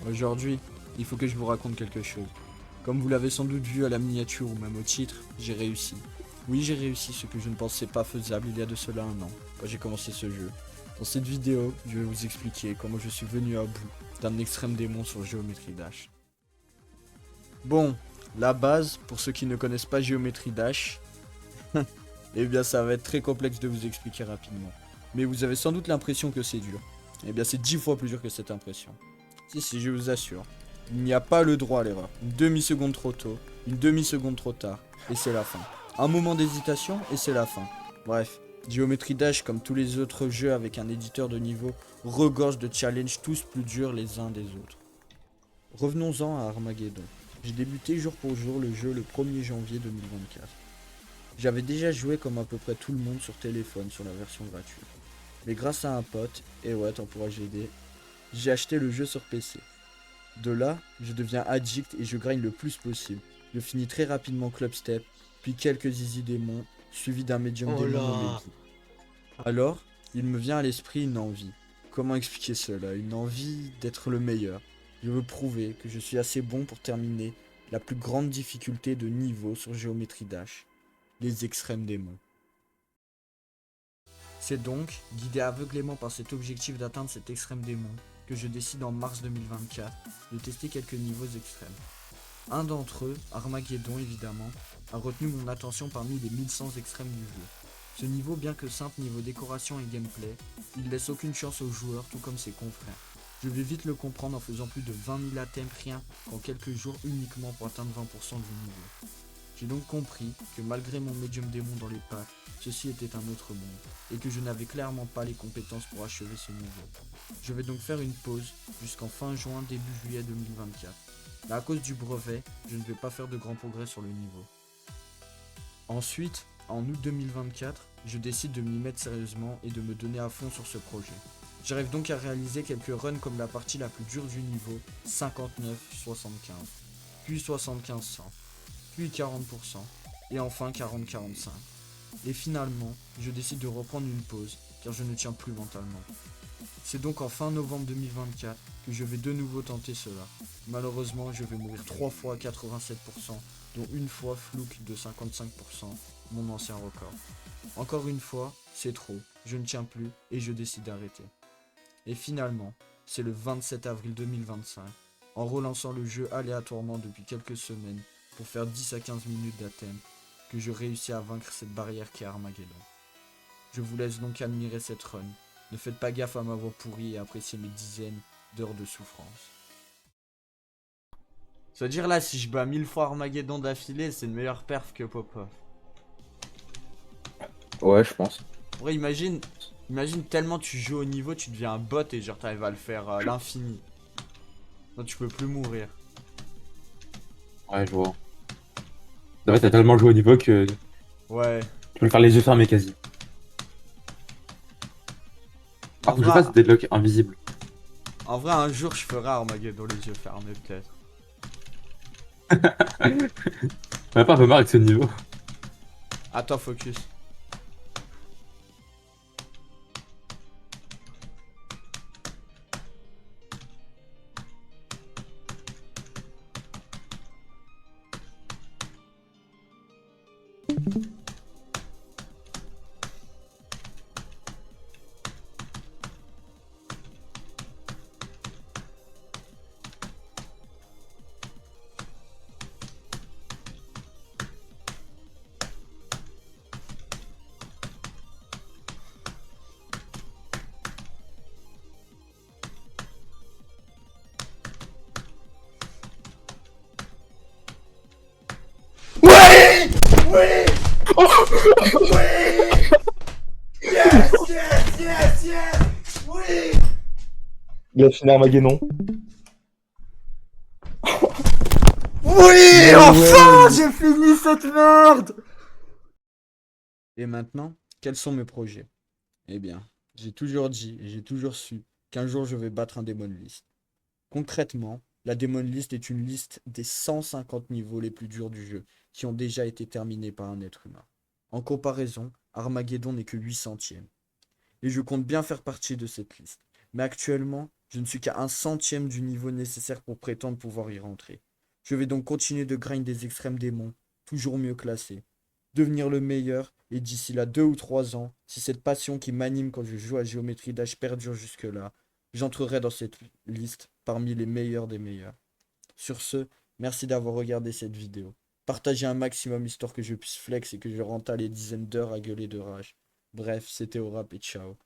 Aujourd'hui, il faut que je vous raconte quelque chose. Comme vous l'avez sans doute vu à la miniature ou même au titre, j'ai réussi. Oui, j'ai réussi ce que je ne pensais pas faisable il y a de cela un an, quand j'ai commencé ce jeu. Dans cette vidéo, je vais vous expliquer comment je suis venu à bout d'un extrême démon sur Geometry Dash. Bon, la base, pour ceux qui ne connaissent pas Geometry Dash, eh bien ça va être très complexe de vous expliquer rapidement. Mais vous avez sans doute l'impression que c'est dur. Eh bien c'est 10 fois plus dur que cette impression. Si, je vous assure. Il n'y a pas le droit à l'erreur. Une demi-seconde trop tôt, une demi-seconde trop tard, et c'est la fin. Un moment d'hésitation, et c'est la fin. Bref, Geometry Dash, comme tous les autres jeux avec un éditeur de niveau, regorge de challenges tous plus durs les uns des autres. Revenons-en à Armageddon. J'ai débuté jour pour jour le jeu le 1er janvier 2024. J'avais déjà joué comme à peu près tout le monde sur téléphone sur la version gratuite. Mais grâce à un pote, et ouais, t'en pourras aider, j'ai acheté le jeu sur PC. De là, je deviens addict et je grind le plus possible. Je finis très rapidement Clubstep, puis quelques easy démons, suivi d'un médium Oh démon nommé là! Guy. Alors, il me vient à l'esprit une envie. Comment expliquer cela? Une envie d'être le meilleur. Je veux prouver que je suis assez bon pour terminer la plus grande difficulté de niveau sur Geometry Dash, les extrêmes démons. C'est donc, guidé aveuglément par cet objectif d'atteindre cet extrême démon, que je décide en mars 2024 de tester quelques niveaux extrêmes. Un d'entre eux, Armageddon évidemment, a retenu mon attention parmi les 1100 extrêmes du jeu. Ce niveau, bien que simple niveau décoration et gameplay, il laisse aucune chance aux joueurs tout comme ses confrères. Je vais vite le comprendre en faisant plus de 20 000 items rien qu'en quelques jours uniquement pour atteindre 20% du niveau. J'ai donc compris que malgré mon médium démon dans les pattes, ceci était un autre monde, et que je n'avais clairement pas les compétences pour achever ce niveau. Je vais donc faire une pause jusqu'en fin juin début juillet 2024. Mais à cause du brevet, je ne vais pas faire de grands progrès sur le niveau. Ensuite, en août 2024, je décide de m'y mettre sérieusement et de me donner à fond sur ce projet. J'arrive donc à réaliser quelques runs comme la partie la plus dure du niveau, 59-75, puis 75-100, puis 40%, et enfin 40-45. Et finalement, je décide de reprendre une pause, car je ne tiens plus mentalement. C'est donc en fin novembre 2024 que je vais de nouveau tenter cela. Malheureusement, je vais mourir 3 fois à 87%, dont une fois flouque de 55%, mon ancien record. Encore une fois, c'est trop, je ne tiens plus et je décide d'arrêter. Et finalement, c'est le 27 avril 2025, en relançant le jeu aléatoirement depuis quelques semaines pour faire 10 à 15 minutes d'atteinte, que je réussis à vaincre cette barrière qui est Armageddon. Je vous laisse donc admirer cette run. Ne faites pas gaffe à ma voix pourrie et appréciez mes dizaines d'heures de souffrance. C'est-à-dire là, si je bats 1000 fois Armageddon d'affilée, c'est une meilleure perf que Popov. Ouais, je pense. En vrai, imagine tellement tu joues au niveau, tu deviens un bot et genre t'arrives à le faire à l'infini. Non, tu peux plus mourir. Ouais, je vois. En fait, t'as tellement joué au niveau que tu Ouais. peux le faire les yeux fermés quasi. Ah, En faut que je vrai, fasse deadlock invisible. en vrai, un jour, je ferai Armageddon les yeux fermés, peut-être. On a pas un peu marre avec ce niveau. Attends, focus. Oui! Oui! Oui! Yes! Yes! Yes! Yes! Oui! Il a fini Armageddon. Oui! No Enfin! way. J'ai fini cette merde! Et maintenant, quels sont mes projets? Eh bien, j'ai toujours dit et j'ai toujours su qu'un jour je vais battre un Demon List. Concrètement, la Demon List est une liste des 150 niveaux les plus durs du jeu, qui ont déjà été terminés par un être humain. En comparaison, Armageddon n'est que 800e. Et je compte bien faire partie de cette liste. Mais actuellement, je ne suis qu'à un centième du niveau nécessaire pour prétendre pouvoir y rentrer. Je vais donc continuer de grind des extrêmes démons, toujours mieux classés. Devenir le meilleur, et d'ici là 2 ou 3 ans, si cette passion qui m'anime quand je joue à Géométrie Dash perdure jusque-là, j'entrerai dans cette liste parmi les meilleurs des meilleurs. Sur ce, merci d'avoir regardé cette vidéo. Partagez un maximum histoire que je puisse flex et que je rentale les dizaines d'heures à gueuler de rage. Bref, c'était au rap et ciao.